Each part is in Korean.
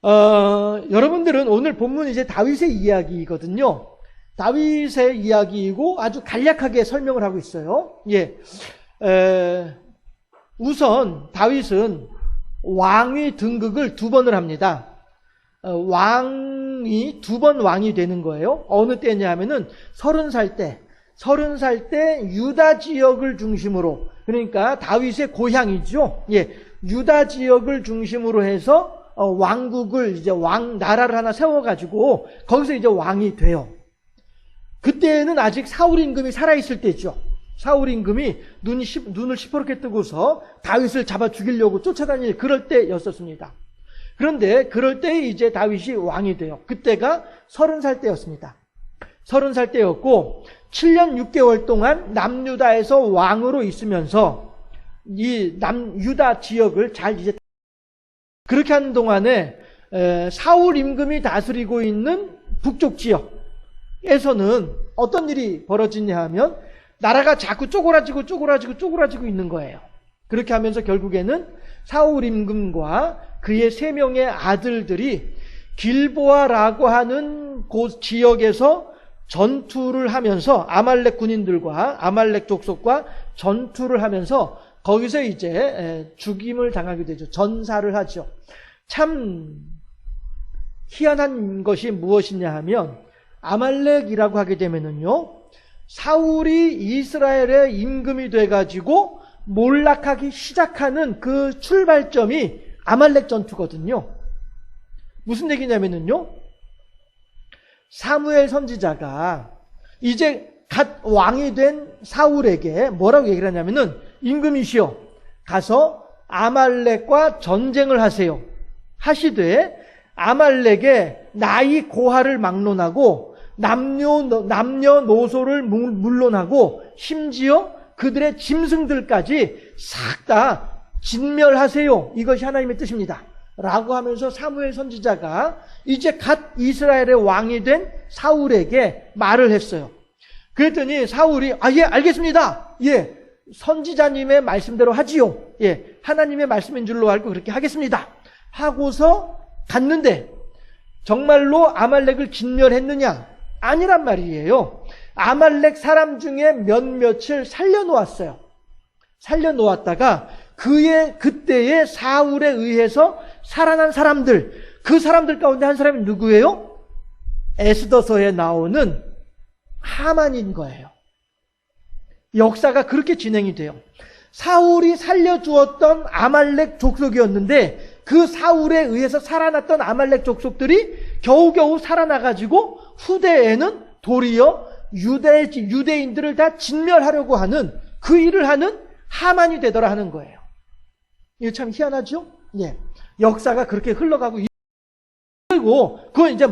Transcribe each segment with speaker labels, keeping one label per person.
Speaker 1: 여러분들은 오늘 본문 이제 다윗의 이야기거든요. 다윗의 이야기이고 아주 간략하게 설명을 하고 있어요. 예. 우선 다윗은 왕위 등극을 2번을 합니다. 왕이 2번 왕이 되는 거예요. 어느 때냐 하면은 30살 때 유다 지역을 중심으로, 그러니까 다윗의 고향이죠. 예. 유다 지역을 중심으로 해서 왕국을 이제 나라를 하나 세워가지고 거기서 이제 왕이 돼요. 그때는 아직 사울 임금이 살아있을 때죠. 사울 임금이 눈을 시퍼렇게 뜨고서 다윗을 잡아 죽이려고 쫓아다닐 그럴 때였었습니다. 그런데 그럴 때 이제 다윗이 왕이 돼요. 그때가 30살 때였습니다. 30살 때였고 7년 6개월 동안 남유다에서 왕으로 있으면서 이 남유다 지역을 잘 이제 그렇게 하는 동안에 사울 임금이 다스리고 있는 북쪽 지역에서는 어떤 일이 벌어지냐 하면 나라가 자꾸 쪼그라지고 있는 거예요. 그렇게 하면서 결국에는 사울 임금과 그의 3명의 아들들이 길보아라고 하는 곳 지역에서 전투를 하면서 아말렉 군인들과 아말렉 족속과 전투를 하면서 거기서 이제 죽임을 당하게 되죠. 전사를 하죠. 참 희한한 것이 무엇이냐 하면 아말렉이라고 하게 되면은요, 사울이 이스라엘의 임금이 돼가지고 몰락하기 시작하는 그 출발점이 아말렉 전투거든요. 무슨 얘기냐면은요, 사무엘 선지자가 이제 갓 왕이 된 사울에게 뭐라고 얘기를 하냐면은, 임금이시여 가서 아말렉과 전쟁을 하세요. 하시되 아말렉의 나이 고하를 막론하고 남녀노소를 물론하고 심지어 그들의 짐승들까지 싹 다 진멸하세요. 이것이 하나님의 뜻입니다. 라고 하면서 사무엘 선지자가 이제 갓 이스라엘의 왕이 된 사울에게 말을 했어요. 그랬더니 사울이 예, 알겠습니다. 예, 선지자님의 말씀대로 하지요. 예, 하나님의 말씀인 줄로 알고 그렇게 하겠습니다. 하고서 갔는데 정말로 아말렉을 진멸했느냐? 아니란 말이에요. 아말렉 사람 중에 몇몇을 살려놓았어요. 살려놓았다가 그때의 사울에 의해서 살아난 사람들, 그 사람들 가운데 한 사람이 누구예요? 에스더서에 나오는 하만인 거예요. 역사가 그렇게 진행이 돼요. 사울이 살려주었던 아말렉 족속이었는데 그 사울에 의해서 살아났던 아말렉 족속들이 겨우겨우 살아나가지고 후대에는 도리어 유대인들을 다 진멸하려고 하는 그 일을 하는 하만이 되더라 하는 거예요. 이거 참 희한하죠? 예. 역사가 그렇게 흘러가고, 그리고 그건 이제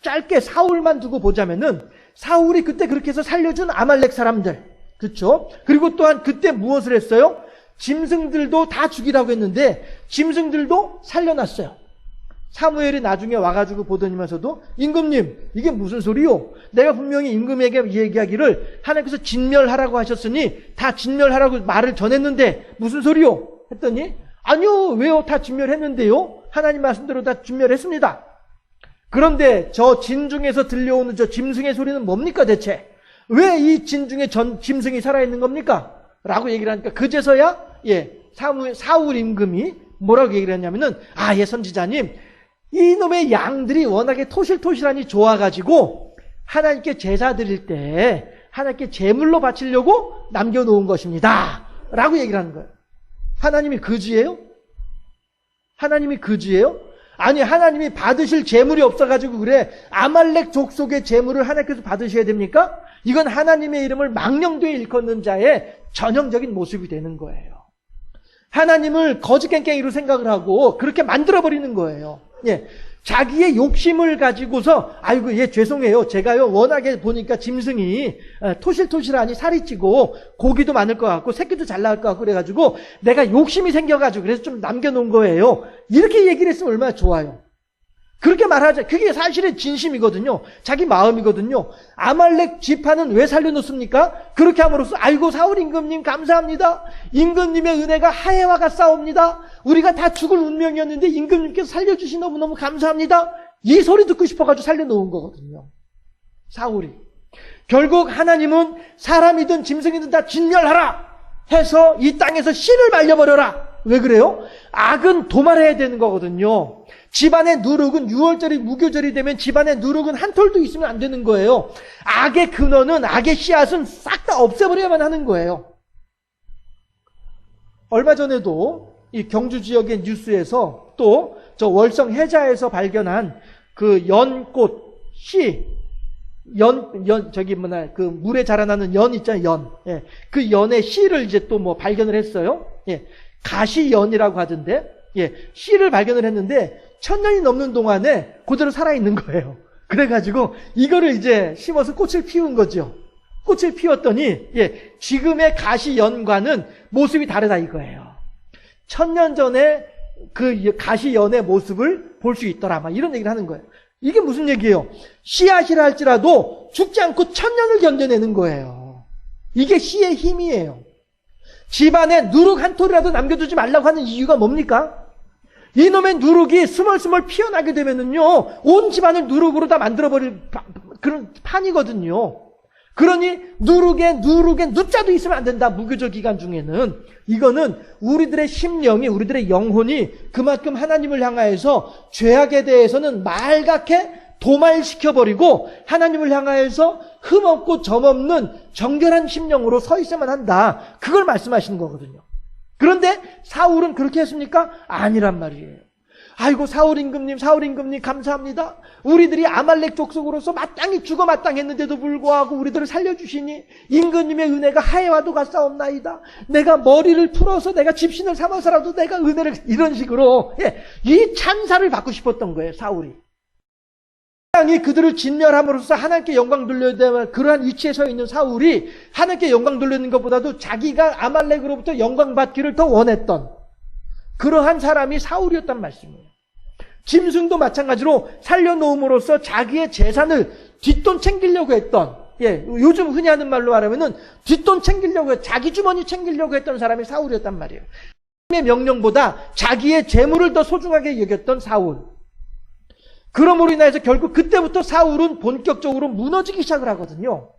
Speaker 1: 짧게 사울만 두고 보자면은 사울이 그때 그렇게 해서 살려준 아말렉 사람들, 그렇죠? 그리고 또한 그때 무엇을 했어요? 짐승들도 다 죽이라고 했는데 짐승들도 살려놨어요. 사무엘이 나중에 와가지고 보더니면서도 임금님 이게 무슨 소리요? 내가 분명히 임금에게 얘기하기를 하나님께서 진멸하라고 하셨으니 다 진멸하라고 말을 전했는데 무슨 소리요? 했더니 아니요, 왜요? 다 진멸했는데요. 하나님 말씀대로 다 진멸했습니다. 그런데 저 진중에서 들려오는 저 짐승의 소리는 뭡니까 대체? 왜 이 진중에 짐승이 살아있는 겁니까? 라고 얘기를 하니까 그제서야 사울 임금이 뭐라고 얘기를 했냐면은 예, 선지자님, 이놈의 양들이 워낙에 토실토실하니 좋아가지고 하나님께 제사 드릴 때 하나님께 제물로 바치려고 남겨놓은 것입니다. 라고 얘기를 하는 거예요. 하나님이 그지예요? 하나님이 그지예요? 아니, 하나님이 받으실 제물이 없어가지고 그래 아말렉 족속의 제물을 하나님께서 받으셔야 됩니까? 이건 하나님의 이름을 망령되이 일컫는 자의 전형적인 모습이 되는 거예요. 하나님을 거짓갱갱이로 생각을 하고 그렇게 만들어버리는 거예요. 예, 자기의 욕심을 가지고서 아이고 예 죄송해요. 제가요 워낙에 보니까 짐승이 토실토실하니 살이 찌고 고기도 많을 것 같고 새끼도 잘 나올 것 같고 그래가지고 내가 욕심이 생겨가지고 그래서 좀 남겨놓은 거예요. 이렇게 얘기를 했으면 얼마나 좋아요. 그렇게 말하자. 그게 사실의 진심이거든요. 자기 마음이거든요. 아말렉 지파는 왜 살려놓습니까? 그렇게 함으로써 아이고 사울 임금님 감사합니다. 임금님의 은혜가 하해와 같사옵니다. 우리가 다 죽을 운명이었는데 임금님께서 살려주시 너무너무 감사합니다. 이 소리 듣고 싶어가지고 살려놓은 거거든요. 사울이. 결국 하나님은 사람이든 짐승이든 다 진멸하라 해서 이 땅에서 씨를 말려버려라. 왜 그래요? 악은 도말해야 되는 거거든요. 집안의 누룩은 6월절이 무교절이 되면 집안의 누룩은 한 톨도 있으면 안 되는 거예요. 악의 근원은, 악의 씨앗은 싹 다 없애버려야만 하는 거예요. 얼마 전에도 이 경주 지역의 뉴스에서 또 저 월성 해자에서 발견한 그 연꽃 씨, 그 물에 자라나는 연 있잖아요, 연. 예. 그 연의 씨를 이제 또 뭐 발견을 했어요. 예. 가시연이라고 하던데, 예. 씨를 발견을 했는데, 1000년이 넘는 동안에 그대로 살아있는 거예요. 그래가지고, 이거를 이제 심어서 꽃을 피운 거죠. 꽃을 피웠더니, 예. 지금의 가시연과는 모습이 다르다 이거예요. 1000년 전에 그 가시연의 모습을 볼 수 있더라. 막 이런 얘기를 하는 거예요. 이게 무슨 얘기예요? 씨앗이라 할지라도 죽지 않고 1000년을 견뎌내는 거예요. 이게 씨의 힘이에요. 집안에 누룩 한 톨이라도 남겨두지 말라고 하는 이유가 뭡니까? 이놈의 누룩이 스멀스멀 피어나게 되면은요, 온 집안을 누룩으로 다 만들어버릴 그런 판이거든요. 그러니 누룩에 누자도 있으면 안 된다. 무교절 기간 중에는. 이거는 우리들의 심령이, 우리들의 영혼이 그만큼 하나님을 향하여서 죄악에 대해서는 말갛게 도말시켜버리고 하나님을 향하여서 흠없고 점없는 정결한 심령으로 서 있어야만 한다. 그걸 말씀하시는 거거든요. 그런데 사울은 그렇게 했습니까? 아니란 말이에요. 아이고 사울 임금님 감사합니다. 우리들이 아말렉 족속으로서 마땅히 죽어 마땅했는데도 불구하고 우리들을 살려주시니 임금님의 은혜가 하해와도 같사옵나이다. 내가 머리를 풀어서 내가 집신을 삼아서라도 내가 은혜를, 이런 식으로, 예, 이 찬사를 받고 싶었던 거예요, 사울이. 땅이 그들을 진멸함으로써 하나님께 영광 돌려야 되는 그러한 위치에 서 있는 사울이 하나님께 영광 돌리는 것보다도 자기가 아말렉으로부터 영광 받기를 더 원했던 그러한 사람이 사울이었단 말씀이에요. 짐승도 마찬가지로 살려놓음으로써 자기의 재산을 뒷돈 챙기려고 했던, 예, 요즘 흔히 하는 말로 말하면은 뒷돈 챙기려고, 자기 주머니 챙기려고 했던 사람이 사울이었단 말이에요. 하나님의 명령보다 자기의 재물을 더 소중하게 여겼던 사울. 그러므로 인해서 결국 그때부터 사울은 본격적으로 무너지기 시작을 하거든요.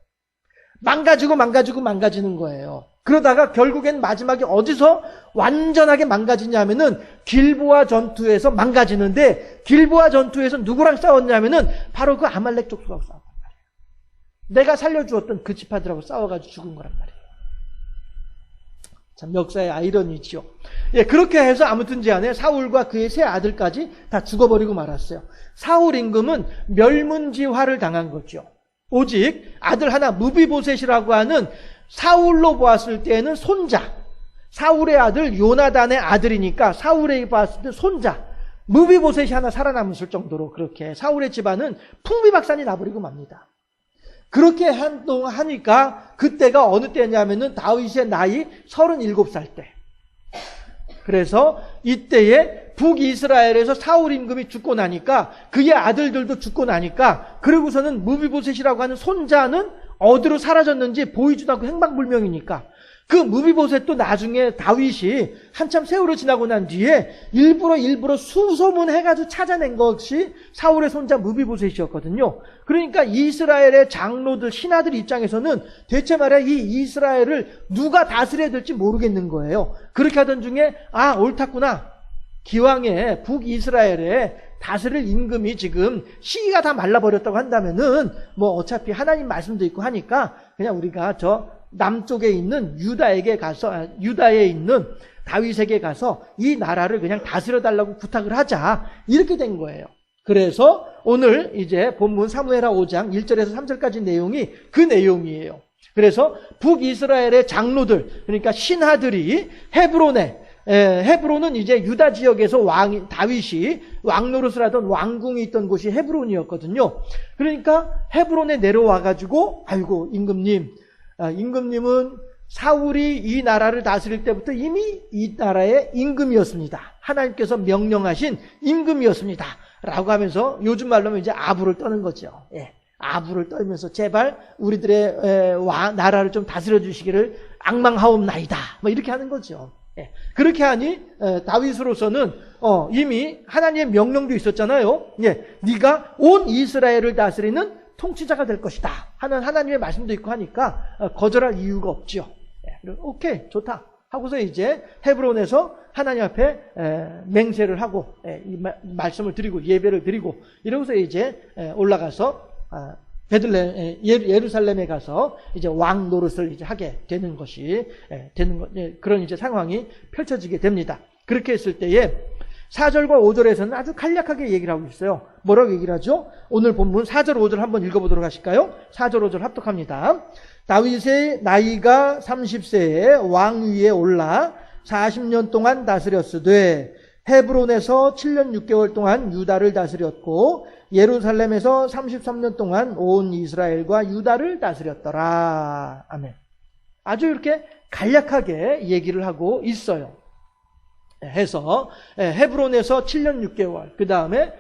Speaker 1: 망가지는 거예요. 그러다가 결국엔 마지막에 어디서 완전하게 망가지냐면은 길보아 전투에서 망가지는데, 길보아 전투에서 누구랑 싸웠냐면은 바로 그 아말렉 족속하고 싸웠단 말이에요. 내가 살려주었던 그 지파들하고 싸워가지고 죽은 거란 말이에요. 참 역사의 아이러니지요. 예, 그렇게 해서 아무튼 제안에 사울과 그의 세 아들까지 다 죽어버리고 말았어요. 사울 임금은 멸문지화를 당한 거죠. 오직 아들 하나 무비보셋이라고 하는, 사울로 보았을 때는 손자, 사울의 아들 요나단의 아들이니까 사울에 봤을 때 손자 무비보셋이 하나 살아남았을 정도로 그렇게 사울의 집안은 풍비박산이 나버리고 맙니다. 그렇게 하니까 그때가 어느 때냐면은 다윗의 나이 37살 때. 그래서 이때에 북이스라엘에서 사울 임금이 죽고 나니까 그의 아들들도 죽고 나니까, 그리고서는 무비보셋이라고 하는 손자는 어디로 사라졌는지 보이지도 않고 행방불명이니까 그 무비보셋도 나중에 다윗이 한참 세월이 지나고 난 뒤에 일부러 수소문해가지고 찾아낸 것이 사울의 손자 무비보셋이었거든요. 그러니까 이스라엘의 장로들, 신하들 입장에서는 대체 말이야 이 이스라엘을 누가 다스려야 될지 모르겠는 거예요. 그렇게 하던 중에 옳았구나. 기왕에 북이스라엘에 다스릴 임금이 지금 시기가 다 말라버렸다고 한다면은 뭐 어차피 하나님 말씀도 있고 하니까 그냥 우리가 저 남쪽에 있는 유다에 있는 다윗에게 가서 이 나라를 그냥 다스려 달라고 부탁을 하자. 이렇게 된 거예요. 그래서 오늘 이제 본문 사무엘하 5장 1절에서 3절까지 내용이 그 내용이에요. 그래서 북이스라엘의 장로들, 그러니까 신하들이 헤브론은 이제 유다 지역에서 다윗이 왕노릇을 하던 왕궁이 있던 곳이 헤브론이었거든요. 그러니까 헤브론에 내려와가지고, 아이고, 임금님은 사울이 이 나라를 다스릴 때부터 이미 이 나라의 임금이었습니다. 하나님께서 명령하신 임금이었습니다. 라고 하면서 요즘 말로 하면 이제 아부를 떠는 거죠. 예. 아부를 떨면서 제발 우리들의 나라를 좀 다스려 주시기를 악망하옵나이다. 뭐 이렇게 하는 거죠. 예. 그렇게 하니 다윗으로서는 이미 하나님의 명령도 있었잖아요. 예. 네가 온 이스라엘을 다스리는 통치자가 될 것이다 하는 하나님의 말씀도 있고 하니까 거절할 이유가 없죠. 예. 오케이, 좋다 하고서 이제 헤브론에서 하나님 앞에 맹세를 하고 이 말씀을 드리고 예배를 드리고 이러고서 이제 올라가서 예루살렘에 가서 이제 왕 노릇을 이제 하게 되는 것이 그런 이제 상황이 펼쳐지게 됩니다. 그렇게 했을 때에 4절과 5절에서는 아주 간략하게 얘기를 하고 있어요. 뭐라고 얘기를 하죠? 오늘 본문 4절 5절 한번 읽어보도록 하실까요? 4절 5절 합독합니다. 다윗의 나이가 30세에 왕 위에 올라 40년 동안 다스렸으되 헤브론에서 7년 6개월 동안 유다를 다스렸고 예루살렘에서 33년 동안 온 이스라엘과 유다를 다스렸더라. 아멘. 아주 이렇게 간략하게 얘기를 하고 있어요. 해서 헤브론에서 7년 6개월, 그 다음에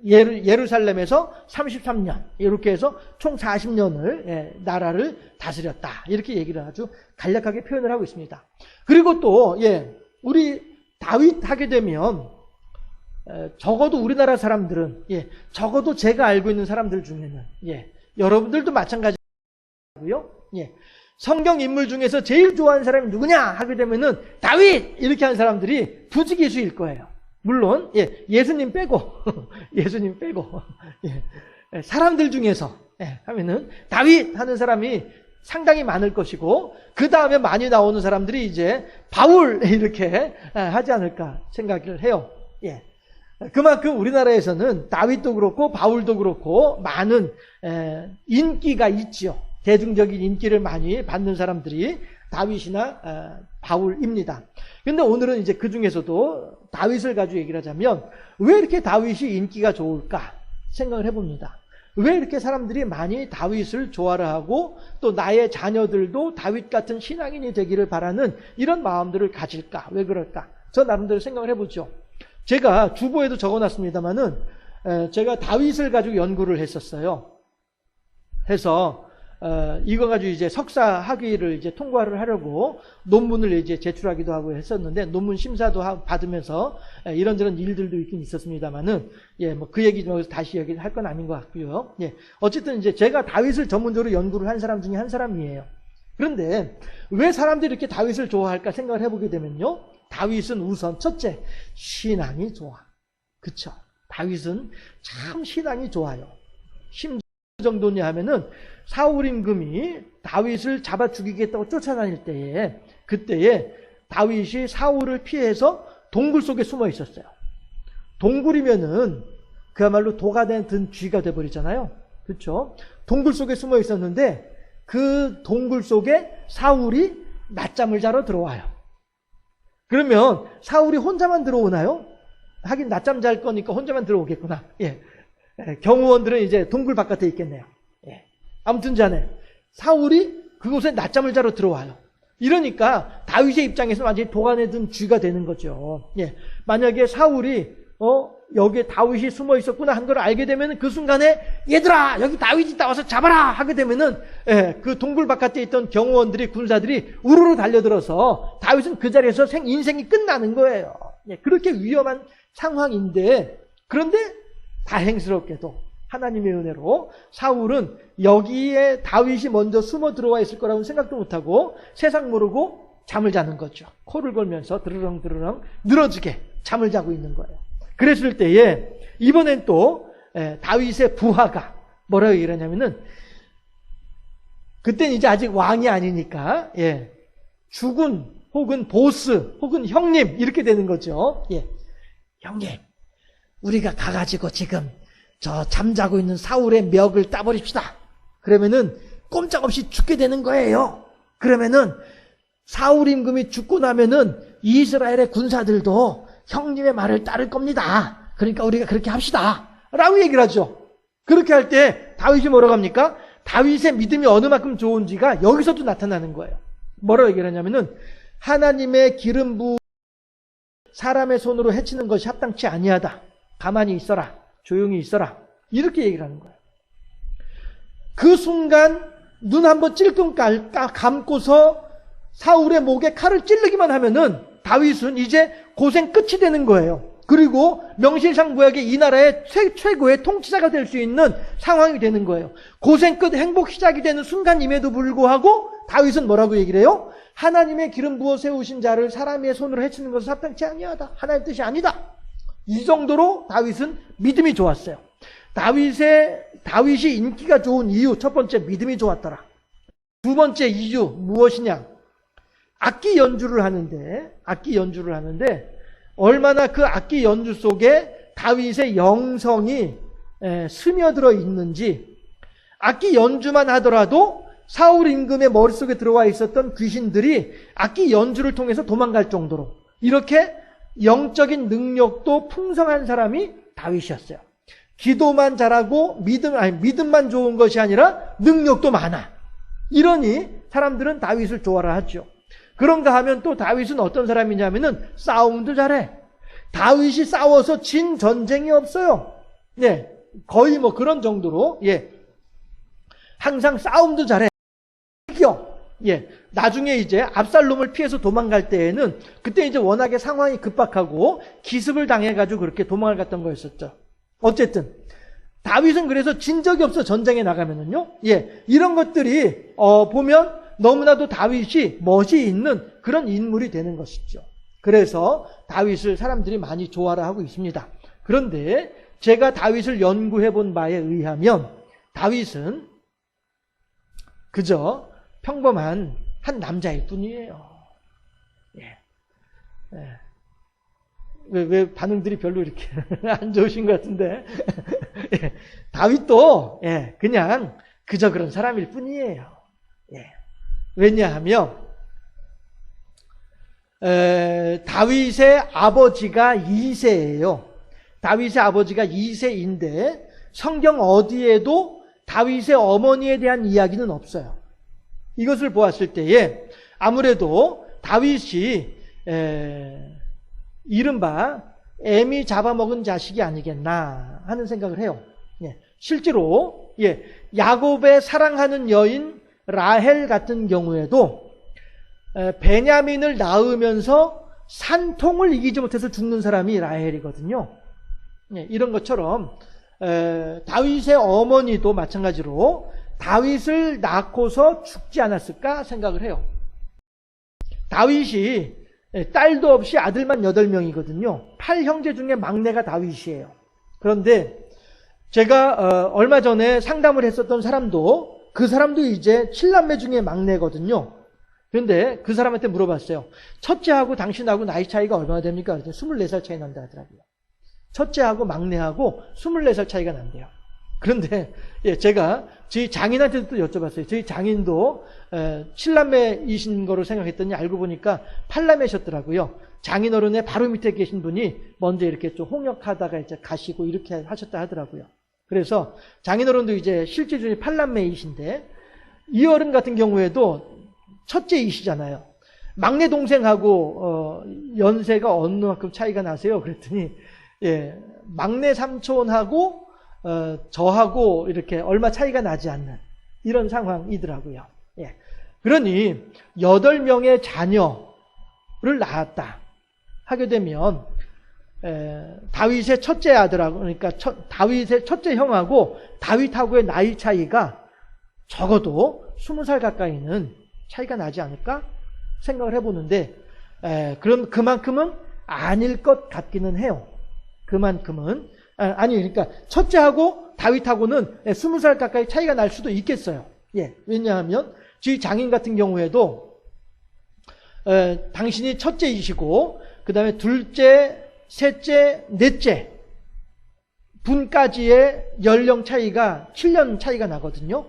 Speaker 1: 예루살렘에서 33년, 이렇게 해서 총 40년을 나라를 다스렸다. 이렇게 얘기를 아주 간략하게 표현을 하고 있습니다. 그리고 또 우리 다윗 하게 되면 적어도 우리나라 사람들은 적어도 제가 알고 있는 사람들 중에는 여러분들도 마찬가지고요. 성경 인물 중에서 제일 좋아하는 사람이 누구냐 하게 되면은 다윗 이렇게 하는 사람들이 부지기수일 거예요. 물론 예수님 빼고 예수님 빼고 사람들 중에서 하면은 다윗 하는 사람이 상당히 많을 것이고 그 다음에 많이 나오는 사람들이 이제 바울 이렇게 하지 않을까 생각을 해요. 그만큼 우리나라에서는 다윗도 그렇고 바울도 그렇고 많은 인기가 있지요. 대중적인 인기를 많이 받는 사람들이 다윗이나 바울입니다. 근데 오늘은 이제 그 중에서도 다윗을 가지고 얘기를 하자면 왜 이렇게 다윗이 인기가 좋을까 생각을 해봅니다. 왜 이렇게 사람들이 많이 다윗을 좋아를 하고 또 나의 자녀들도 다윗 같은 신앙인이 되기를 바라는 이런 마음들을 가질까? 왜 그럴까? 저 나름대로 생각을 해보죠. 제가 주보에도 적어놨습니다만은 제가 다윗을 가지고 연구를 했었어요. 해서 이거 가지고 이제 석사 학위를 이제 통과를 하려고 논문을 이제 제출하기도 하고 했었는데 논문 심사도 받으면서 이런저런 일들도 있긴 있었습니다만은 뭐 그 얘기 좀 다시 얘기를 할 건 아닌 것 같고요. 어쨌든 이제 제가 다윗을 전문적으로 연구를 한 사람 중에 한 사람이에요. 그런데 왜 사람들이 이렇게 다윗을 좋아할까 생각을 해보게 되면요. 다윗은 우선 첫째 신앙이 좋아. 그쵸? 다윗은 참 신앙이 좋아요. 심지어 그 정도냐 하면은 사울 임금이 다윗을 잡아 죽이겠다고 쫓아다닐 때에 그때에 다윗이 사울을 피해서 동굴 속에 숨어 있었어요. 동굴이면은 그야말로 도가 든 쥐가 돼버리잖아요. 그렇죠? 동굴 속에 숨어 있었는데 그 동굴 속에 사울이 낮잠을 자러 들어와요. 그러면 사울이 혼자만 들어오나요? 하긴 낮잠 잘 거니까 혼자만 들어오겠구나. 경호원들은 이제 동굴 바깥에 있겠네요. 아무튼 자네 사울이 그곳에 낮잠을 자러 들어와요. 이러니까 다윗의 입장에서 완전히 도간에 든 쥐가 되는 거죠. 만약에 사울이 여기에 다윗이 숨어 있었구나 한 걸 알게 되면 그 순간에 얘들아 여기 다윗이 있다 와서 잡아라 하게 되면은 그 동굴 바깥에 있던 경호원들이 군사들이 우르르 달려들어서 다윗은 그 자리에서 인생이 끝나는 거예요. 그렇게 위험한 상황인데 그런데 다행스럽게도 하나님의 은혜로 사울은 여기에 다윗이 먼저 숨어 들어와 있을 거라고 생각도 못하고 세상 모르고 잠을 자는 거죠. 코를 골면서 드르렁 드르렁 늘어지게 잠을 자고 있는 거예요. 그랬을 때에 이번엔 또 다윗의 부하가 뭐라고 얘기를 하냐면은 그때는 이제 아직 왕이 아니니까 주군 혹은 보스 혹은 형님 이렇게 되는 거죠. 형님 우리가 가가지고 지금 저 잠자고 있는 사울의 멱을 따버립시다. 그러면은 꼼짝없이 죽게 되는 거예요. 그러면은 사울 임금이 죽고 나면은 이스라엘의 군사들도 형님의 말을 따를 겁니다. 그러니까 우리가 그렇게 합시다. 라고 얘기를 하죠. 그렇게 할 때 다윗이 뭐라고 합니까? 다윗의 믿음이 어느 만큼 좋은지가 여기서도 나타나는 거예요. 뭐라고 얘기를 하냐면은 하나님의 기름 부음 사람의 손으로 해치는 것이 합당치 아니하다. 가만히 있어라. 조용히 있어라. 이렇게 얘기를 하는 거예요. 그 순간 눈 한번 찔끔 감고서 사울의 목에 칼을 찌르기만 하면은 다윗은 이제 고생 끝이 되는 거예요. 그리고 명실상부하게 이 나라의 최고의 통치자가 될 수 있는 상황이 되는 거예요. 고생 끝 행복 시작이 되는 순간임에도 불구하고 다윗은 뭐라고 얘기를 해요? 하나님의 기름 부어 세우신 자를 사람의 손으로 해치는 것은 합당치 아니하다. 하나님 뜻이 아니다. 이 정도로 다윗은 믿음이 좋았어요. 다윗이 인기가 좋은 이유, 첫 번째 믿음이 좋았더라. 두 번째 이유 무엇이냐? 악기 연주를 하는데 얼마나 그 악기 연주 속에 다윗의 영성이 스며들어 있는지, 악기 연주만 하더라도 사울 임금의 머릿속에 들어와 있었던 귀신들이 악기 연주를 통해서 도망갈 정도로 이렇게 영적인 능력도 풍성한 사람이 다윗이었어요. 기도만 잘하고 믿음만 좋은 것이 아니라 능력도 많아. 이러니 사람들은 다윗을 좋아라 하죠. 그런가 하면 또 다윗은 어떤 사람이냐면은 싸움도 잘해. 다윗이 싸워서 진 전쟁이 없어요. 예, 거의 뭐 그런 정도로, 예, 항상 싸움도 잘해. 이겨. 예, 나중에 이제 압살롬을 피해서 도망갈 때에는 그때 이제 워낙에 상황이 급박하고 기습을 당해가지고 그렇게 도망을 갔던 거였었죠. 어쨌든 다윗은 그래서 진 적이 없어. 전쟁에 나가면은요. 예, 이런 것들이 보면 너무나도 다윗이 멋이 있는 그런 인물이 되는 것이죠. 그래서 다윗을 사람들이 많이 좋아라 하고 있습니다. 그런데 제가 다윗을 연구해 본 바에 의하면 다윗은 그저 평범한 한 남자일 뿐이에요. 예. 예. 왜 반응들이 별로 이렇게 안 좋으신 것 같은데. 예. 다윗도, 예, 그냥 그저 그런 사람일 뿐이에요. 예. 왜냐하면 다윗의 아버지가 2세예요. 다윗의 아버지가 2세인데 성경 어디에도 다윗의 어머니에 대한 이야기는 없어요. 이것을 보았을 때에 아무래도 다윗이 이른바 애미 잡아먹은 자식이 아니겠나 하는 생각을 해요. 예, 실제로 야곱의 사랑하는 여인 라헬 같은 경우에도 베냐민을 낳으면서 산통을 이기지 못해서 죽는 사람이 라헬이거든요. 이런 것처럼 다윗의 어머니도 마찬가지로 다윗을 낳고서 죽지 않았을까 생각을 해요. 다윗이 딸도 없이 아들만 8명이거든요. 8형제 중에 막내가 다윗이에요. 그런데 제가 얼마 전에 상담을 했었던 사람도 그 사람도 이제 7남매 중에 막내거든요. 그런데 그 사람한테 물어봤어요. 첫째하고 당신하고 나이 차이가 얼마나 됩니까? 24살 차이 난다 하더라고요. 첫째하고 막내하고 24살 차이가 난대요. 그런데 제가 저희 장인한테도 또 여쭤봤어요. 저희 장인도 7남매이신 거로 생각했더니 알고 보니까 8남매셨더라고요. 장인어른의 바로 밑에 계신 분이 먼저 이렇게 좀 홍역하다가 이제 가시고 이렇게 하셨다 하더라고요. 그래서 장인어른도 이제 실제 중에 8남매이신데 이 어른 같은 경우에도 첫째이시잖아요. 막내 동생하고 연세가 어느 만큼 차이가 나세요? 그랬더니 막내 삼촌하고 저하고 이렇게 얼마 차이가 나지 않는 이런 상황이더라고요. 그러니 8명의 자녀를 낳았다 하게 되면 다윗의 첫째 아들하고, 그러니까 다윗의 첫째 형하고 다윗하고의 나이 차이가 적어도 20살 가까이는 차이가 나지 않을까 생각을 해보는데, 그럼 그만큼은 아닐 것 같기는 해요. 그만큼은 그러니까 첫째하고 다윗하고는 20살 가까이 차이가 날 수도 있겠어요. 왜냐하면 저희 장인 같은 경우에도 당신이 첫째이시고 그 다음에 둘째, 셋째, 넷째 분까지의 연령 차이가 7년 차이가 나거든요.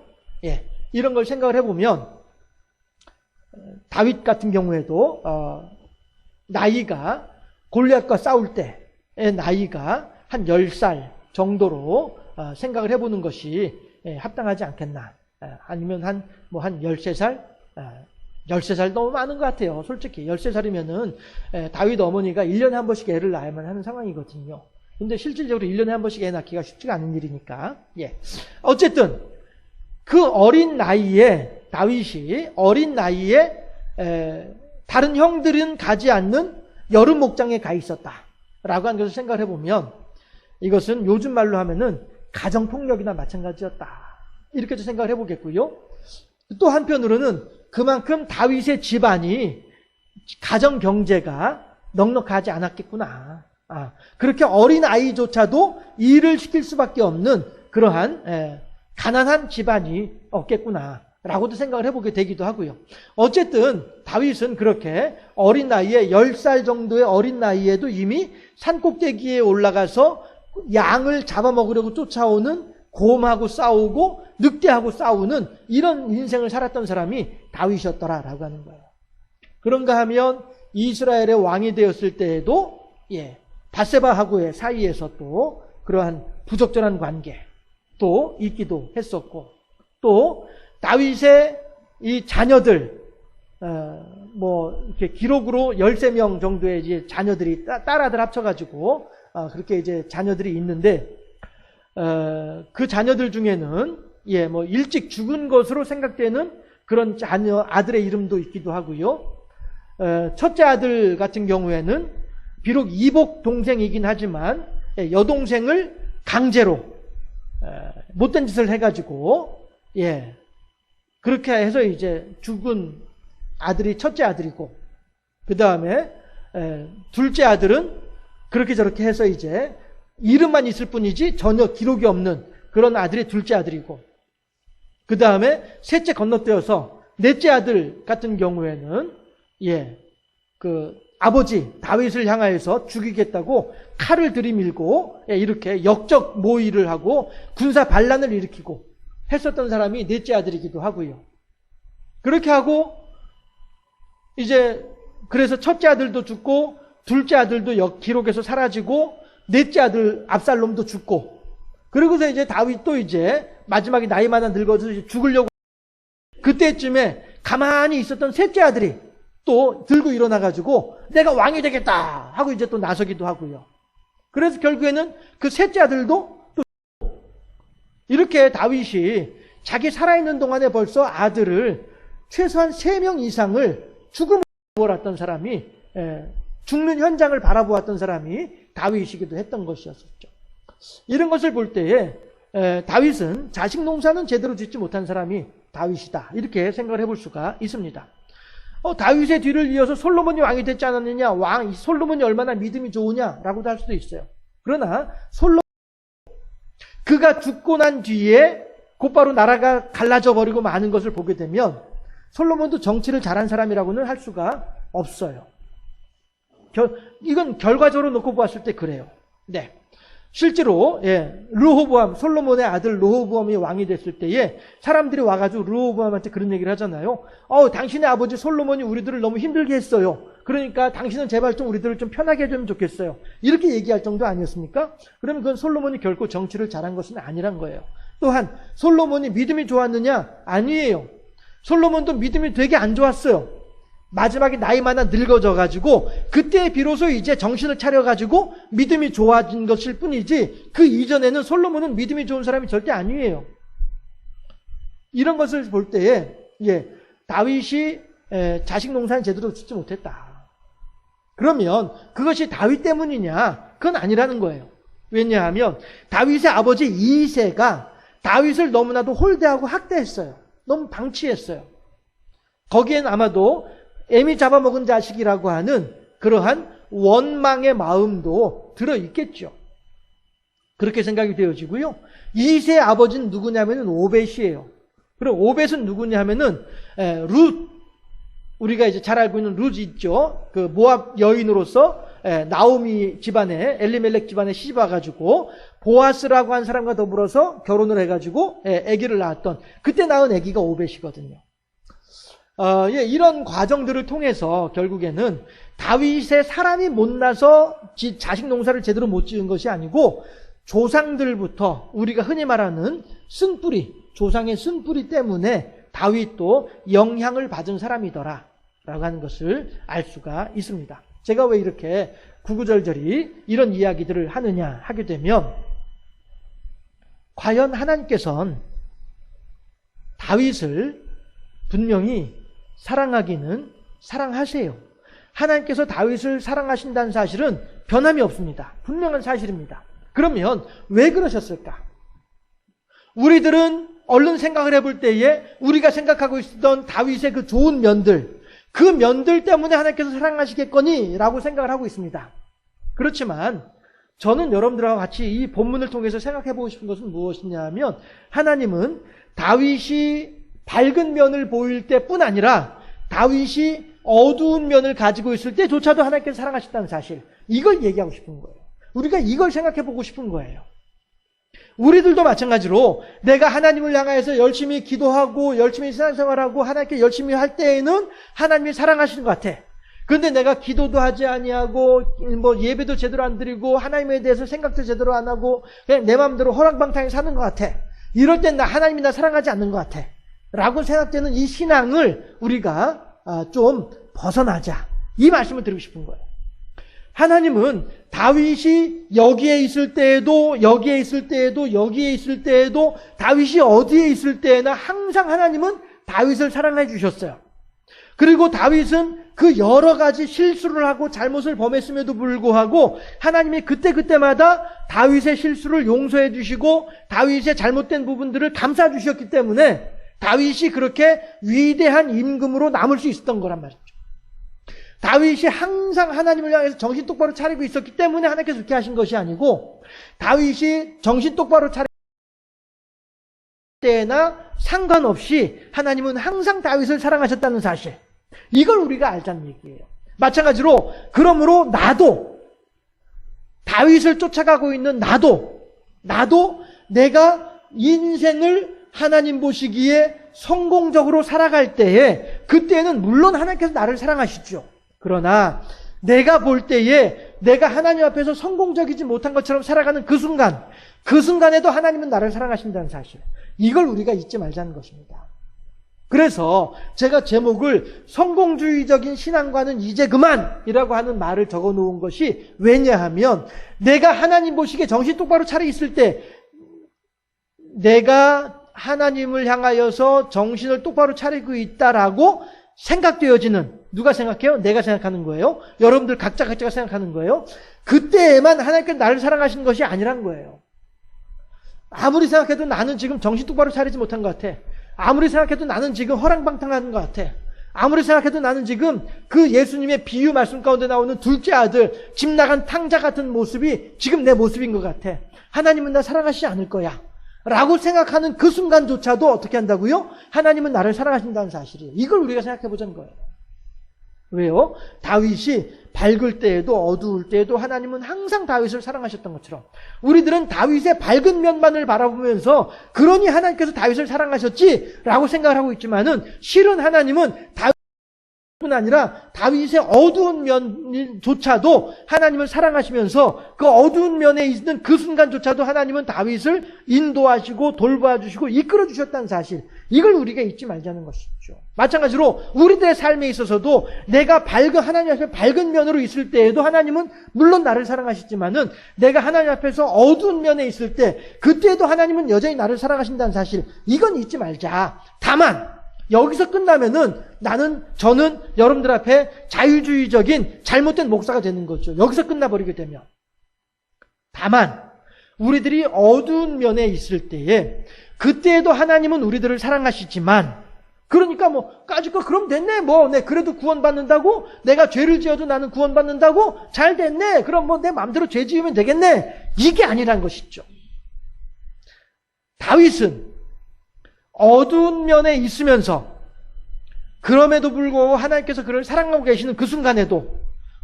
Speaker 1: 이런 걸 생각을 해보면 다윗 같은 경우에도 나이가 골리앗과 싸울 때의 나이가 한 10살 정도로 생각을 해보는 것이 합당하지 않겠나. 아니면 한 13살 13살 너무 많은 것 같아요. 솔직히 13살이면은 다윗 어머니가 1년에 한 번씩 애를 낳아야만 하는 상황이거든요. 근데 실질적으로 1년에 한 번씩 애 낳기가 쉽지가 않은 일이니까. 예. 어쨌든 그 어린 나이에 다윗이 어린 나이에 다른 형들은 가지 않는 여름 목장에 가 있었다라고 하는 것을 생각을 해보면 이것은 요즘 말로 하면은 가정폭력이나 마찬가지였다. 이렇게도 생각을 해보겠고요. 또 한편으로는 그만큼 다윗의 집안이 가정 경제가 넉넉하지 않았겠구나. 그렇게 어린 아이조차도 일을 시킬 수밖에 없는 그러한 가난한 집안이 없겠구나 라고도 생각을 해보게 되기도 하고요. 어쨌든 다윗은 그렇게 어린 나이에 10살 정도의 어린 나이에도 이미 산꼭대기에 올라가서 양을 잡아먹으려고 쫓아오는 곰하고 싸우고 늑대하고 싸우는 이런 인생을 살았던 사람이 다윗이었더라라고 하는 거예요. 그런가 하면 이스라엘의 왕이 되었을 때에도 밧세바하고의 사이에서 또 그러한 부적절한 관계 또 있기도 했었고, 또 다윗의 이 자녀들 이렇게 기록으로 13명 정도의 이제 자녀들이 딸아들 합쳐가지고 그렇게 이제 자녀들이 있는데 그 자녀들 중에는 일찍 죽은 것으로 생각되는 그런 아들의 이름도 있기도 하고요. 첫째 아들 같은 경우에는 비록 이복 동생이긴 하지만 여동생을 강제로 못된 짓을 해가지고 그렇게 해서 이제 죽은 아들이 첫째 아들이고, 그 다음에 둘째 아들은 그렇게 저렇게 해서 이제 이름만 있을 뿐이지 전혀 기록이 없는 그런 아들이 둘째 아들이고, 그 다음에 셋째 건너뛰어서 넷째 아들 같은 경우에는 그 아버지 다윗을 향하여서 죽이겠다고 칼을 들이밀고 이렇게 역적 모의를 하고 군사 반란을 일으키고 했었던 사람이 넷째 아들이기도 하고요. 그렇게 하고 이제 그래서 첫째 아들도 죽고 둘째 아들도 기록에서 사라지고 넷째 아들 압살롬도 죽고, 그러고서 이제 다윗도 이제 마지막에 나이 많아 늙어서 이제 죽으려고, 그때쯤에 가만히 있었던 셋째 아들이 또 들고 일어나가지고 내가 왕이 되겠다 하고 이제 또 나서기도 하고요. 그래서 결국에는 그 셋째 아들도 또 이렇게 다윗이 자기 살아있는 동안에 벌써 아들을 최소한 3명 이상을 죽음을 몰았던 사람이, 죽는 현장을 바라보았던 사람이 다윗이기도 했던 것이었었죠. 이런 것을 볼 때에 다윗은 자식 농사는 제대로 짓지 못한 사람이 다윗이다, 이렇게 생각을 해볼 수가 있습니다. 다윗의 뒤를 이어서 솔로몬이 왕이 됐지 않았느냐, 솔로몬이 얼마나 믿음이 좋으냐라고도 할 수도 있어요. 그러나 그가 죽고 난 뒤에 곧바로 나라가 갈라져 버리고 마는 것을 보게 되면 솔로몬도 정치를 잘한 사람이라고는 할 수가 없어요. 이건 결과적으로 놓고 보았을 때 그래요. 네. 실제로 르호보암, 솔로몬의 아들 르호보암이 왕이 됐을 때에 사람들이 와가지고 르호보암한테 그런 얘기를 하잖아요. 당신의 아버지 솔로몬이 우리들을 너무 힘들게 했어요. 그러니까 당신은 제발 좀 우리들을 좀 편하게 해주면 좋겠어요. 이렇게 얘기할 정도 아니었습니까? 그러면 그건 솔로몬이 결코 정치를 잘한 것은 아니란 거예요. 또한 솔로몬이 믿음이 좋았느냐? 아니에요. 솔로몬도 믿음이 되게 안 좋았어요. 마지막에 나이 많아 늙어져가지고 그때 비로소 이제 정신을 차려가지고 믿음이 좋아진 것일 뿐이지, 그 이전에는 솔로몬은 믿음이 좋은 사람이 절대 아니에요. 이런 것을 볼 때에 다윗이 자식 농사는 제대로 짓지 못했다. 그러면 그것이 다윗 때문이냐? 그건 아니라는 거예요. 왜냐하면 다윗의 아버지 이새가 다윗을 너무나도 홀대하고 학대했어요. 너무 방치했어요. 거기엔 아마도 애미 잡아먹은 자식이라고 하는 그러한 원망의 마음도 들어있겠죠. 그렇게 생각이 되어지고요. 이새의 아버지는 누구냐면은 오벳이에요. 그럼 오벳은 누구냐면은 룻, 우리가 이제 잘 알고 있는 룻 있죠. 그 모압 여인으로서 나오미 집안에, 엘리멜렉 집안에 시집 와가지고 보아스라고 한 사람과 더불어서 결혼을 해가지고 아기를 낳았던, 그때 낳은 아기가 오벳이거든요. 이런 과정들을 통해서 결국에는 다윗의 사람이 못나서 자식 농사를 제대로 못 지은 것이 아니고 조상들부터 우리가 흔히 말하는 쓴뿌리, 조상의 쓴뿌리 때문에 다윗도 영향을 받은 사람이더라 라고 하는 것을 알 수가 있습니다. 제가 왜 이렇게 구구절절히 이런 이야기들을 하느냐 하게 되면, 과연 하나님께서는 다윗을 분명히 사랑하기는 사랑하세요. 하나님께서 다윗을 사랑하신다는 사실은 변함이 없습니다. 분명한 사실입니다. 그러면 왜 그러셨을까? 우리들은 얼른 생각을 해볼 때에 우리가 생각하고 있었던 다윗의 그 좋은 면들, 그 면들 때문에 하나님께서 사랑하시겠거니 라고 생각을 하고 있습니다. 그렇지만 저는 여러분들과 같이 이 본문을 통해서 생각해 보고 싶은 것은 무엇이냐 하면, 하나님은 다윗이 밝은 면을 보일 때뿐 아니라 다윗이 어두운 면을 가지고 있을 때조차도 하나님께서 사랑하셨다는 사실, 이걸 얘기하고 싶은 거예요. 우리가 이걸 생각해 보고 싶은 거예요. 우리들도 마찬가지로 내가 하나님을 향해서 열심히 기도하고 열심히 신앙생활하고 하나님께 열심히 할 때에는 하나님이 사랑하시는 것 같아. 그런데 내가 기도도 하지 아니하고 예배도 제대로 안 드리고 하나님에 대해서 생각도 제대로 안 하고 그냥 내 마음대로 허랑방탕히 사는 것 같아. 이럴 땐 하나님이 나 사랑하지 않는 것 같아 라고 생각되는 이 신앙을 우리가 좀 벗어나자, 이 말씀을 드리고 싶은 거예요. 하나님은 다윗이 여기에 있을 때에도 여기에 있을 때에도 여기에 있을 때에도 다윗이 어디에 있을 때에나 항상 하나님은 다윗을 사랑해 주셨어요. 그리고 다윗은 그 여러 가지 실수를 하고 잘못을 범했음에도 불구하고 하나님이 그때그때마다 다윗의 실수를 용서해 주시고 다윗의 잘못된 부분들을 감싸 주셨기 때문에 다윗이 그렇게 위대한 임금으로 남을 수 있었던 거란 말이죠. 다윗이 항상 하나님을 향해서 정신 똑바로 차리고 있었기 때문에 하나님께서 그렇게 하신 것이 아니고, 다윗이 정신 똑바로 차릴 때나 상관없이 하나님은 항상 다윗을 사랑하셨다는 사실, 이걸 우리가 알자는 얘기예요. 마찬가지로 그러므로 나도, 다윗을 쫓아가고 있는 나도 내가 인생을 하나님 보시기에 성공적으로 살아갈 때에, 그때는 물론 하나님께서 나를 사랑하시죠. 그러나 내가 볼 때에 내가 하나님 앞에서 성공적이지 못한 것처럼 살아가는 그 순간에도 하나님은 나를 사랑하신다는 사실, 이걸 우리가 잊지 말자는 것입니다. 그래서 제가 제목을 성공주의적인 신앙과는 이제 그만이라고 하는 말을 적어 놓은 것이 왜냐하면, 내가 하나님 보시기에 정신 똑바로 차려 있을 때, 내가 하나님을 향하여서 정신을 똑바로 차리고 있다라고 생각되어지는, 누가 생각해요? 내가 생각하는 거예요. 여러분들 각자가 생각하는 거예요. 그때에만 하나님께서 나를 사랑하시는 것이 아니란 거예요. 아무리 생각해도 나는 지금 정신 똑바로 차리지 못한 것 같아. 아무리 생각해도 나는 지금 허랑방탕한 것 같아. 아무리 생각해도 나는 지금 그 예수님의 비유 말씀 가운데 나오는 둘째 아들, 집 나간 탕자 같은 모습이 지금 내 모습인 것 같아. 하나님은 나 사랑하시지 않을 거야 라고 생각하는 그 순간조차도 어떻게 한다고요? 하나님은 나를 사랑하신다는 사실이에요. 이걸 우리가 생각해 보자는 거예요. 왜요? 다윗이 밝을 때에도 어두울 때에도 하나님은 항상 다윗을 사랑하셨던 것처럼, 우리들은 다윗의 밝은 면만을 바라보면서 그러니 하나님께서 다윗을 사랑하셨지라고 생각을 하고 있지만은, 실은 하나님은 뿐 아니라 다윗의 어두운 면조차도 하나님을 사랑하시면서 그 어두운 면에 있는 그 순간조차도 하나님은 다윗을 인도하시고 돌봐주시고 이끌어 주셨다는 사실, 이걸 우리가 잊지 말자는 것이죠. 마찬가지로 우리들의 삶에 있어서도 내가 하나님 앞에 밝은 면으로 있을 때에도 하나님은 물론 나를 사랑하시지만은, 내가 하나님 앞에서 어두운 면에 있을 때 그때도 하나님은 여전히 나를 사랑하신다는 사실, 이건 잊지 말자. 다만 여기서 끝나면은 저는 여러분들 앞에 자유주의적인 잘못된 목사가 되는 거죠. 여기서 끝나버리게 되면. 다만 우리들이 어두운 면에 있을 때에 그때에도 하나님은 우리들을 사랑하시지만, 그러니까 까짓거 그럼 됐네. 네, 그래도 구원받는다고? 내가 죄를 지어도 나는 구원받는다고? 잘 됐네. 그럼 내 마음대로 죄 지으면 되겠네. 이게 아니란 것이죠. 다윗은 어두운 면에 있으면서, 그럼에도 불구하고 하나님께서 그를 사랑하고 계시는 그 순간에도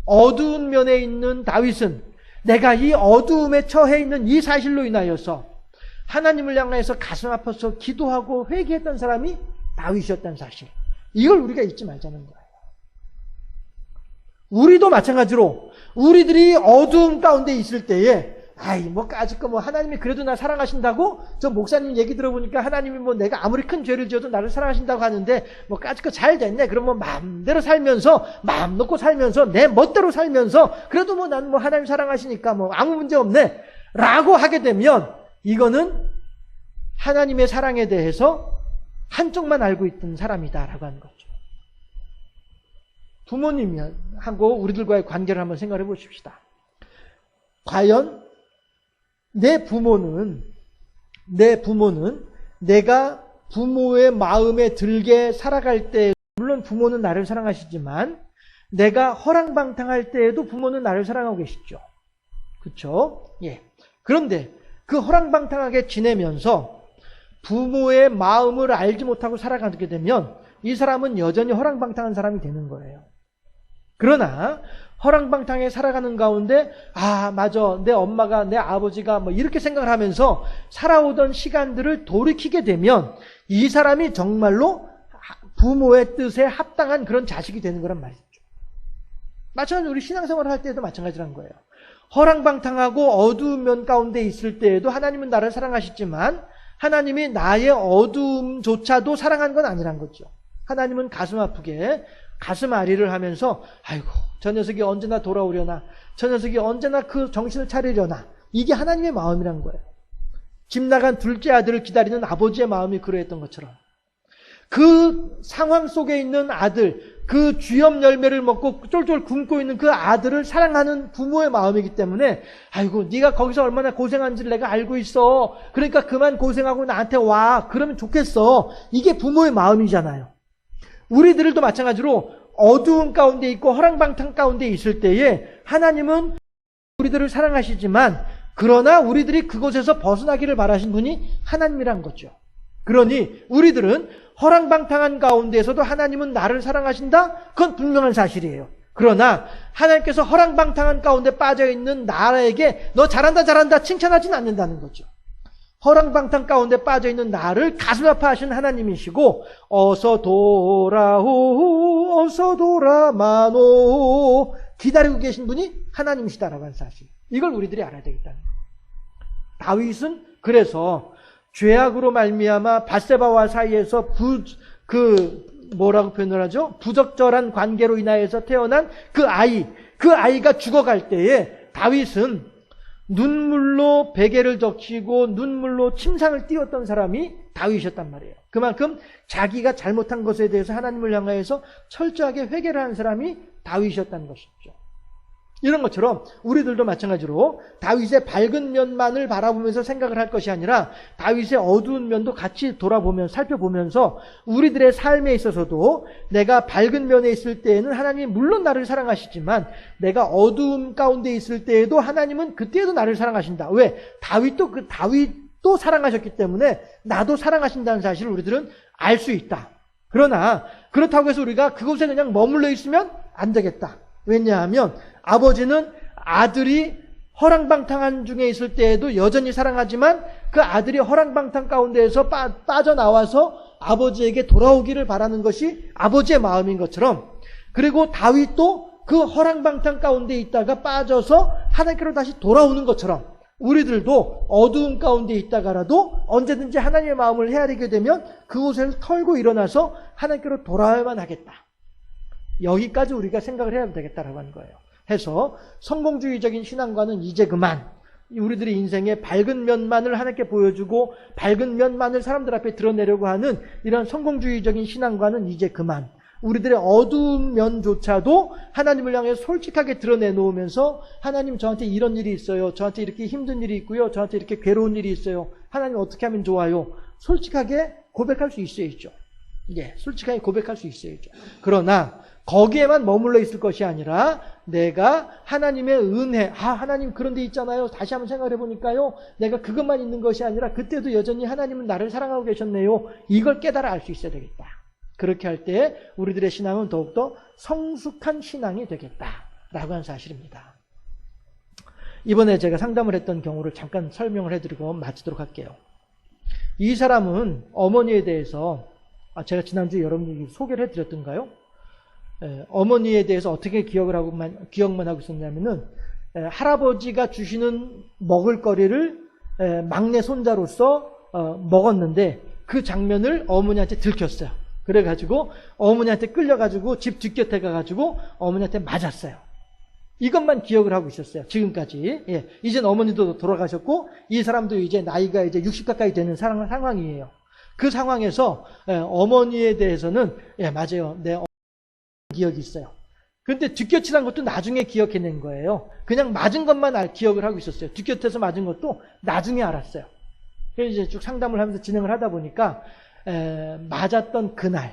Speaker 1: 어두운 면에 있는 다윗은 내가 이 어두움에 처해 있는 이 사실로 인하여서 하나님을 향해서 가슴 아파서 기도하고 회개했던 사람이 다윗이었다는 사실, 이걸 우리가 잊지 말자는 거예요. 우리도 마찬가지로 우리들이 어두움 가운데 있을 때에 아이, 뭐, 까짓 거, 뭐, 하나님이 그래도 나 사랑하신다고? 저 목사님 얘기 들어보니까 하나님이 뭐, 내가 아무리 큰 죄를 지어도 나를 사랑하신다고 하는데, 뭐, 까짓 거 잘 됐네. 그럼 뭐, 마음대로 살면서, 마음 놓고 살면서, 내 멋대로 살면서, 그래도 뭐, 난 뭐, 하나님 사랑하시니까 뭐, 아무 문제 없네. 라고 하게 되면, 이거는 하나님의 사랑에 대해서 한쪽만 알고 있던 사람이다라고 하는 거죠. 부모님하고 우리들과의 관계를 한번 생각해 보십시다. 과연 내 부모는 내가 부모의 마음에 들게 살아갈 때, 물론 부모는 나를 사랑하시지만 내가 허랑방탕할 때에도 부모는 나를 사랑하고 계시죠. 그렇죠? 예. 그런데 그 허랑방탕하게 지내면서 부모의 마음을 알지 못하고 살아가게 되면 이 사람은 여전히 허랑방탕한 사람이 되는 거예요. 그러나 허랑방탕하게 살아가는 가운데 맞아, 내 엄마가, 내 아버지가 뭐 이렇게 생각을 하면서 살아오던 시간들을 돌이키게 되면 이 사람이 정말로 부모의 뜻에 합당한 그런 자식이 되는 거란 말이죠. 마찬가지로 우리 신앙생활을 할 때도 마찬가지란 거예요. 허랑방탕하고 어두운 면 가운데 있을 때에도 하나님은 나를 사랑하시지만 하나님이 나의 어두움조차도 사랑한 건 아니란 거죠. 하나님은 가슴 아프게 가슴 아리를 하면서 아이고, 저 녀석이 언제나 돌아오려나, 저 녀석이 언제나 그 정신을 차리려나, 이게 하나님의 마음이란 거예요. 집 나간 둘째 아들을 기다리는 아버지의 마음이 그러했던 것처럼 그 상황 속에 있는 아들, 그 쥐염 열매를 먹고 쫄쫄 굶고 있는 그 아들을 사랑하는 부모의 마음이기 때문에 아이고, 네가 거기서 얼마나 고생한지를 내가 알고 있어. 그러니까 그만 고생하고 나한테 와. 그러면 좋겠어. 이게 부모의 마음이잖아요. 우리들도 마찬가지로 어두운 가운데 있고 허랑방탕 가운데 있을 때에 하나님은 우리들을 사랑하시지만 그러나 우리들이 그곳에서 벗어나기를 바라신 분이 하나님이란 거죠. 그러니 우리들은 허랑방탕한 가운데에서도 하나님은 나를 사랑하신다? 그건 분명한 사실이에요. 그러나 하나님께서 허랑방탕한 가운데 빠져있는 나에게 너 잘한다 칭찬하진 않는다는 거죠. 허랑방탕 가운데 빠져있는 나를 가슴 아파하시는 하나님이시고 어서 돌아마노 기다리고 계신 분이 하나님이시다라고 하는 사실, 이걸 우리들이 알아야 되겠다는 거예요. 다윗은 그래서 죄악으로 말미암아 밧세바와 사이에서 뭐라고 표현을 하죠? 부적절한 관계로 인하여서 태어난 그 아이가 죽어갈 때에 다윗은 눈물로 베개를 적시고 눈물로 침상을 띄웠던 사람이 다윗이었단 말이에요. 그만큼 자기가 잘못한 것에 대해서 하나님을 향하여서 철저하게 회개를 한 사람이 다윗이었다는 것이죠. 이런 것처럼 우리들도 마찬가지로 다윗의 밝은 면만을 바라보면서 생각을 할 것이 아니라 다윗의 어두운 면도 같이 살펴보면서 우리들의 삶에 있어서도 내가 밝은 면에 있을 때에는 하나님이 물론 나를 사랑하시지만 내가 어두움 가운데 있을 때에도 하나님은 그때에도 나를 사랑하신다. 왜? 다윗도 사랑하셨기 때문에 나도 사랑하신다는 사실을 우리들은 알 수 있다. 그러나 그렇다고 해서 우리가 그곳에 그냥 머물러 있으면 안 되겠다. 왜냐하면 아버지는 아들이 허랑방탕한 중에 있을 때에도 여전히 사랑하지만 그 아들이 허랑방탕 가운데에서 빠져나와서 아버지에게 돌아오기를 바라는 것이 아버지의 마음인 것처럼, 그리고 다윗도 그 허랑방탕 가운데 있다가 빠져서 하나님께로 다시 돌아오는 것처럼 우리들도 어두운 가운데 있다가라도 언제든지 하나님의 마음을 헤아리게 되면 그곳을 털고 일어나서 하나님께로 돌아와야만 하겠다. 여기까지 우리가 생각을 해야 되겠다라고 하는 거예요. 해서 성공주의적인 신앙과는 이제 그만, 우리들의 인생의 밝은 면만을 하나님께 보여주고 밝은 면만을 사람들 앞에 드러내려고 하는 이런 성공주의적인 신앙과는 이제 그만, 우리들의 어두운 면조차도 하나님을 향해 솔직하게 드러내놓으면서 하나님, 저한테 이런 일이 있어요. 저한테 이렇게 힘든 일이 있고요. 저한테 이렇게 괴로운 일이 있어요. 하나님 어떻게 하면 좋아요? 솔직하게 고백할 수 있어야죠. 예, 솔직하게 고백할 수 있어야죠. 그러나 거기에만 머물러 있을 것이 아니라 내가 하나님의 은혜, 하나님 그런 데 있잖아요. 다시 한번 생각해 보니까요. 내가 그것만 있는 것이 아니라 그때도 여전히 하나님은 나를 사랑하고 계셨네요. 이걸 깨달아 알 수 있어야 되겠다. 그렇게 할 때 우리들의 신앙은 더욱더 성숙한 신앙이 되겠다라고 하는 사실입니다. 이번에 제가 상담을 했던 경우를 잠깐 설명을 해드리고 마치도록 할게요. 이 사람은 어머니에 대해서 제가 지난주에 여러분들에게 소개를 해드렸던가요? 어머니에 대해서 어떻게 기억만 하고 있었냐면은 할아버지가 주시는 먹을거리를 막내 손자로서 먹었는데 그 장면을 어머니한테 들켰어요. 그래가지고 어머니한테 끌려가지고 집 뒷곁에 가가지고 어머니한테 맞았어요. 이것만 기억을 하고 있었어요. 지금까지. 예. 이젠 어머니도 돌아가셨고 이 사람도 이제 나이가 이제 60 가까이 되는 상황이에요. 그 상황에서 어머니에 대해서는 맞아요. 내 어머니 기억이 있어요. 근데 뒷곁이란 것도 나중에 기억해낸 거예요. 그냥 맞은 것만 기억을 하고 있었어요. 뒷곁에서 맞은 것도 나중에 알았어요. 그래서 이제 쭉 상담을 하면서 진행을 하다 보니까 맞았던 그날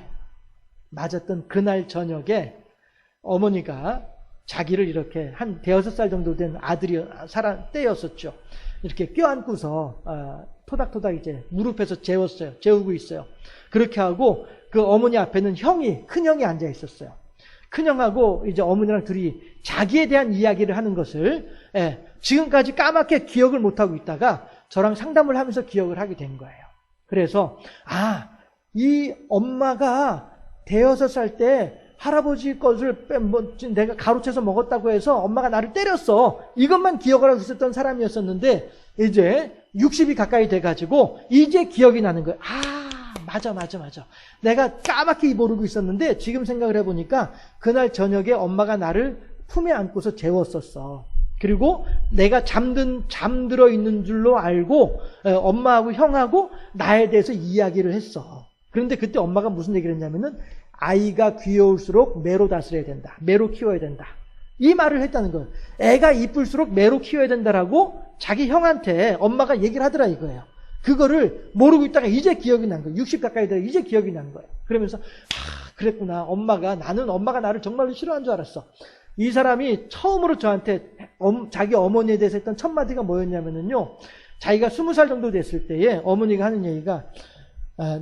Speaker 1: 저녁에 어머니가 자기를 이렇게 한 대여섯 살 정도 된 아들이 때였었죠. 이렇게 껴안고서 토닥토닥 이제 무릎에서 재우고 있어요. 그렇게 하고 그 어머니 앞에는 큰 형이 앉아 있었어요. 큰형하고 이제 어머니랑 둘이 자기에 대한 이야기를 하는 것을 지금까지 까맣게 기억을 못하고 있다가 저랑 상담을 하면서 기억을 하게 된 거예요. 그래서 이 엄마가 대여섯 살 때 할아버지 것을 내가 가로채서 먹었다고 해서 엄마가 나를 때렸어. 이것만 기억을 하고 있었던 사람이었었는데 이제 60이 가까이 돼가지고 이제 기억이 나는 거예요. 맞아. 내가 까맣게 모르고 있었는데 지금 생각을 해보니까 그날 저녁에 엄마가 나를 품에 안고서 재웠었어. 그리고 내가 잠들어 있는 줄로 알고 엄마하고 형하고 나에 대해서 이야기를 했어. 그런데 그때 엄마가 무슨 얘기를 했냐면은 아이가 귀여울수록 매로 다스려야 된다. 매로 키워야 된다. 이 말을 했다는 거예요. 애가 이쁠수록 매로 키워야 된다라고 자기 형한테 엄마가 얘기를 하더라 이거예요. 그거를 모르고 있다가 이제 기억이 난 거예요. 60 가까이 돼서 이제 기억이 난 거예요. 그러면서 그랬구나. 나는 엄마가 나를 정말로 싫어한 줄 알았어. 이 사람이 처음으로 저한테 자기 어머니에 대해서 했던 첫 마디가 뭐였냐면요. 자기가 20살 정도 됐을 때에 어머니가 하는 얘기가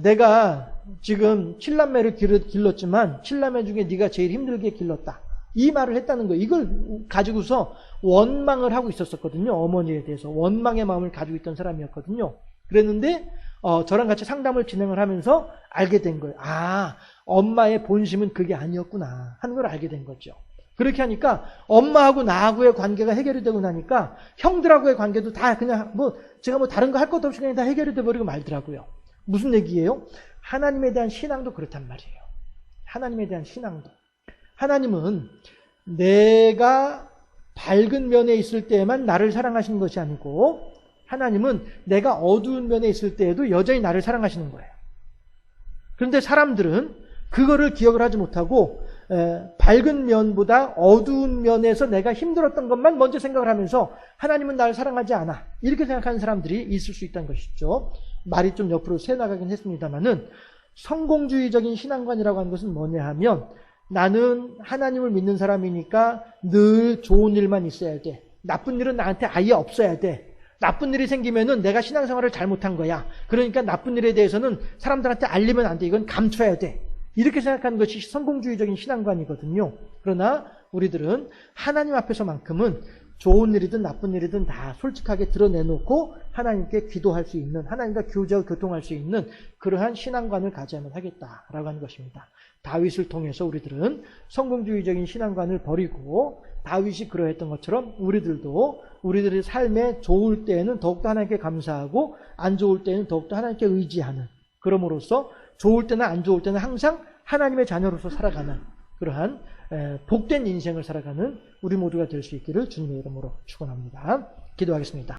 Speaker 1: 내가 지금 7남매를 길렀지만 7남매 중에 네가 제일 힘들게 길렀다. 이 말을 했다는 거예요. 이걸 가지고서 원망을 하고 있었거든요. 어머니에 대해서 원망의 마음을 가지고 있던 사람이었거든요. 그랬는데 저랑 같이 상담을 진행을 하면서 알게 된 거예요. 엄마의 본심은 그게 아니었구나 하는 걸 알게 된 거죠. 그렇게 하니까 엄마하고 나하고의 관계가 해결이 되고 나니까 형들하고의 관계도 다 그냥 제가 다른 거 할 것도 없이 그냥 다 해결이 돼버리고 말더라고요. 무슨 얘기예요? 하나님에 대한 신앙도 그렇단 말이에요. 하나님에 대한 신앙도. 하나님은 내가 밝은 면에 있을 때에만 나를 사랑하시는 것이 아니고 하나님은 내가 어두운 면에 있을 때에도 여전히 나를 사랑하시는 거예요. 그런데 사람들은 그거를 기억을 하지 못하고 밝은 면보다 어두운 면에서 내가 힘들었던 것만 먼저 생각을 하면서 하나님은 나를 사랑하지 않아. 이렇게 생각하는 사람들이 있을 수 있다는 것이죠. 말이 좀 옆으로 새나가긴 했습니다만은 성공주의적인 신앙관이라고 하는 것은 뭐냐 하면 나는 하나님을 믿는 사람이니까 늘 좋은 일만 있어야 돼. 나쁜 일은 나한테 아예 없어야 돼. 나쁜 일이 생기면은 내가 신앙생활을 잘못한 거야. 그러니까 나쁜 일에 대해서는 사람들한테 알리면 안 돼. 이건 감춰야 돼. 이렇게 생각하는 것이 성공주의적인 신앙관이거든요. 그러나 우리들은 하나님 앞에서만큼은 좋은 일이든 나쁜 일이든 다 솔직하게 드러내놓고 하나님께 기도할 수 있는, 하나님과 교통할 수 있는 그러한 신앙관을 가져야만 하겠다라고 하는 것입니다. 다윗을 통해서 우리들은 성공주의적인 신앙관을 버리고 다윗이 그러했던 것처럼 우리들도 우리들의 삶에 좋을 때에는 더욱더 하나님께 감사하고 안 좋을 때는 더욱더 하나님께 의지하는, 그럼으로써 좋을 때나 안 좋을 때는 항상 하나님의 자녀로서 살아가는 그러한 복된 인생을 살아가는 우리 모두가 될 수 있기를 주님의 이름으로 축원합니다. 기도하겠습니다.